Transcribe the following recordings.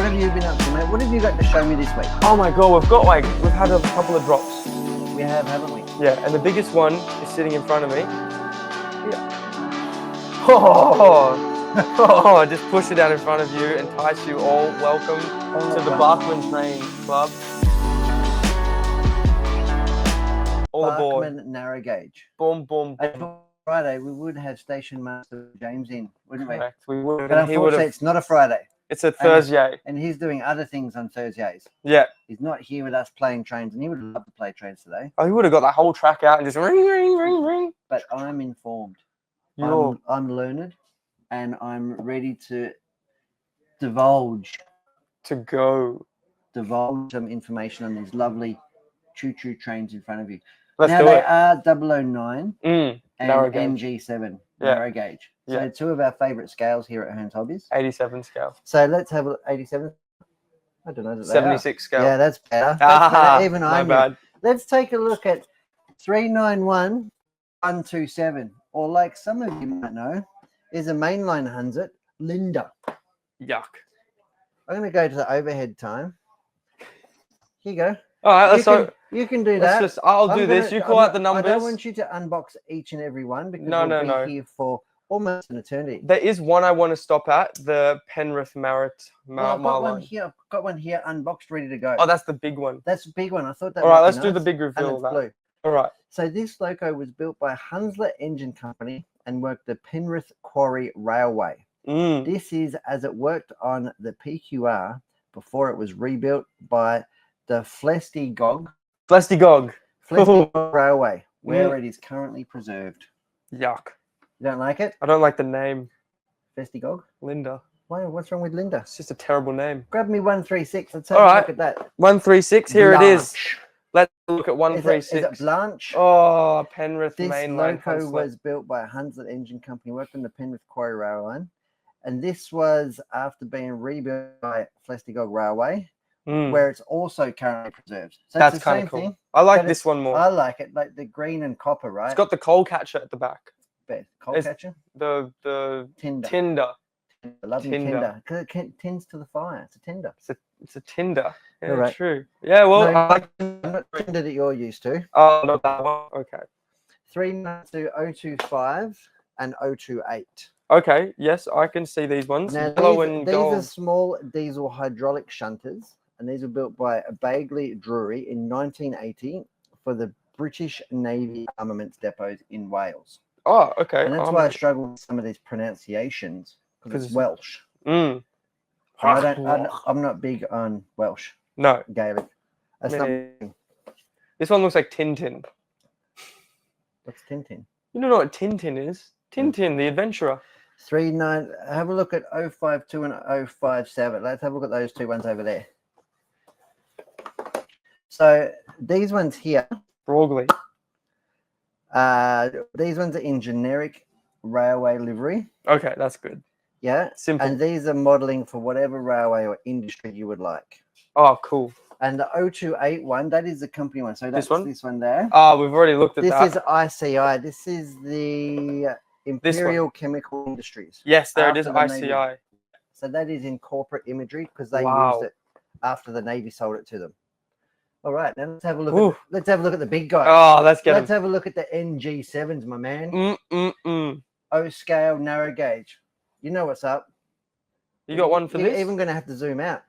have you been up to, mate? What have you got to show me this week? Oh my god, we've had a couple of drops. We have, haven't we? Yeah, and the biggest one is sitting in front of me. Yeah. Oh, just push it down in front of you, entice you all. Welcome to the Bachman Train Club. All aboard. Bachman narrow gauge. Boom, boom, boom. And Friday, we would have Station Master James in, wouldn't we? Correct. We would. But unfortunately, it's not a Friday. It's a Thursday. And he's doing other things on Thursdays. Yeah. He's not here with us playing trains, and he would love to play trains today. Oh, he would have got that whole track out and just ring, ring, ring, ring. But I'm informed. I'm learned, and I'm ready to divulge some information on these lovely choo-choo trains in front of you. Let's now do they it. are 009 and narrow gauge. NG7 Yeah. narrow gauge. So Yeah. two of our favourite scales here at Hearns Hobbies. 87 scale. So let's have a look. 87. I don't know. That 76 scale. Yeah, that's better. Even I knew. bad. Let's take a look at 391-127, or like some of you might know, is a mainline Hunsit, Linda. Yuck. I'm going to go to the overhead time. Here you go. All right, you can do that. I'll do this. You call out the numbers. I don't want you to unbox each and every one because No. we'll be here for almost an eternity. There is one I want to stop at, the Penri I've got one here unboxed, ready to go. Oh, that's the big one. That's a big one. I thought that. All right, might let's be do the nice. big reveal And of it's that. blue. All right. So this loco was built by Hunslet Engine Company and worked the Penri Quarry Railway. This is as it worked on the PQR before it was rebuilt by the Flestigog Railway, where it is currently preserved. Yuck. You don't like it? I don't like the name. Flestigog? Linda. Why? What's wrong with Linda? It's just a terrible name. Grab me 136. Let's have All a right. look at that. 136. Here it is. Blanche. Let's look at 136. Is it Blanche? Oh, Penrith This mainline. loco was built by a Hunslet Engine Company, worked on the Penrith Quarry Railway, and this was after being rebuilt by Flestigog Railway, where it's also currently preserved. So that's it's the kind same of cool. thing, I like this one more. I like it, like the green and copper, right? It's got the coal catcher at the back. Coal catcher? The tinder. I love tinder because it tends to the fire. It's a tinder. It's a tinder. Yeah, right. True. Yeah, well, No, I like not tinder that you're used to. Oh, not that one. Okay. 392-025 and 028. Okay. Yes, I can see these ones. Now, Yellow and these gold. are small diesel hydraulic shunters, and these were built by Bagley Drury in 1980 for the British Navy armaments depots in Wales. Oh, okay. And that's why I struggle with some of these pronunciations because it's Welsh. I'm not big on Welsh. No. Gaelic. That's not. This one looks like Tintin. What's Tintin? You don't know what Tintin is? Tintin, the adventurer. 39. Have a look at 052 and 057. Let's have a look at those two ones over there. So these ones here. Brogley. These ones are in generic railway livery. Okay, that's good. Yeah. Simple. And these are modeling for whatever railway or industry you would like. Oh, cool. And the 028 one, that is the company one. So that's this one there. Oh, we've already looked at that. This is ICI. This is the Imperial Chemical Industries. Yes, there it is, ICI. So that is in corporate imagery because they used it after the Navy sold it to them. All right, now let's have a look. Let's have a look at the big guys. Oh, let's have a look at the NG7s, my man. O scale narrow gauge. You know what's up. You got one for this? You're even going to have to zoom out.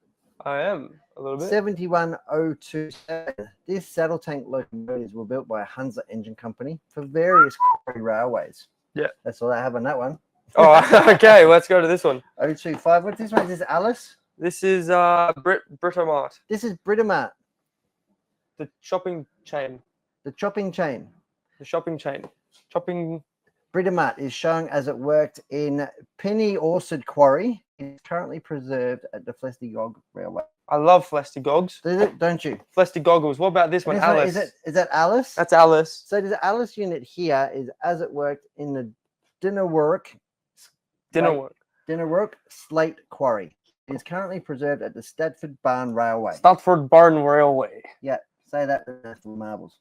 I am a little bit. 71027. This saddle tank locomotives were built by a Hunslet Engine Company for various quarry railways. Yeah. That's all I have on that one. Oh, okay. Let's go to this one. 025. What's this one? Is this Alice? This is Britomart. This is Britomart. The shopping chain. The chopping chain. The shopping chain. Chopping. Britomart is showing as it worked in Penri Quarry. It's currently preserved at the Flestigog Railway. I love Flestigogs. Don't you? Flestigoggles. What about this one, Alice? Is that Alice? That's Alice. So the Alice unit here is as it worked in the Dinnerwork Slate Quarry. It is currently preserved at the Stadford Barn Railway. Stadford Barn Railway. Yeah, say that for marbles.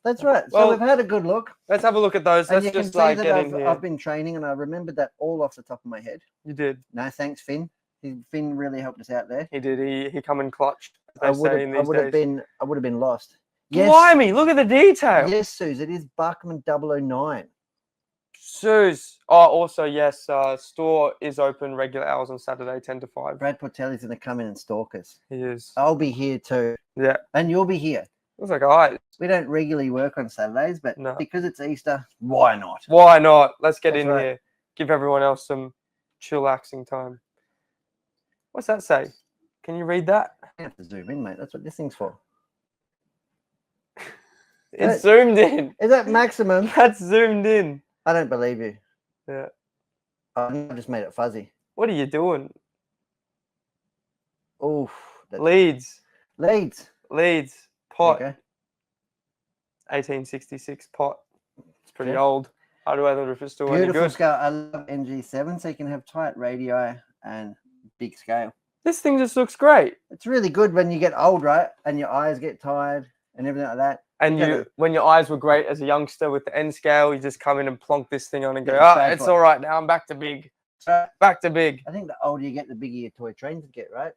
That's right. So we've had a good look. Let's have a look at those. Let's just get in here. I've been training and I remembered that all off the top of my head. You did. No, thanks, Finn. Finn really helped us out there. He did. He come in clutch. I would have been lost. Yes. Blimey, look at the detail. Yes, Suze, it is Bachman 009. Suze. Oh, also, yes, store is open regular hours on Saturday, 10 to 5. Brad Portelli's going to come in and stalk us. He is. I'll be here too. Yeah. And you'll be here. Looks like all right. We don't regularly work on Saturdays, but No. because it's Easter, why not? Why not? Let's get That's in right. here. Give everyone else some chillaxing time. What's that say? Can you read that? You have to zoom in, mate. That's what this thing's for. It's zoomed in. Is that maximum? That's zoomed in. I don't believe you. Yeah. I just made it fuzzy. What are you doing? Oof. Leeds. Pot. Okay. 1866 pot. It's pretty Yeah. old. I don't know if it's still any Beautiful good. scale. I love NG7, so you can have tight radii and big scale. This thing just looks great. It's really good when you get old, right? And your eyes get tired and everything like that. And when your eyes were great as a youngster with the N scale, you just come in and plonk this thing on and go, Yeah, it's all right now. I'm back to big. So Back to big. I think the older you get, the bigger your toy trains get, right?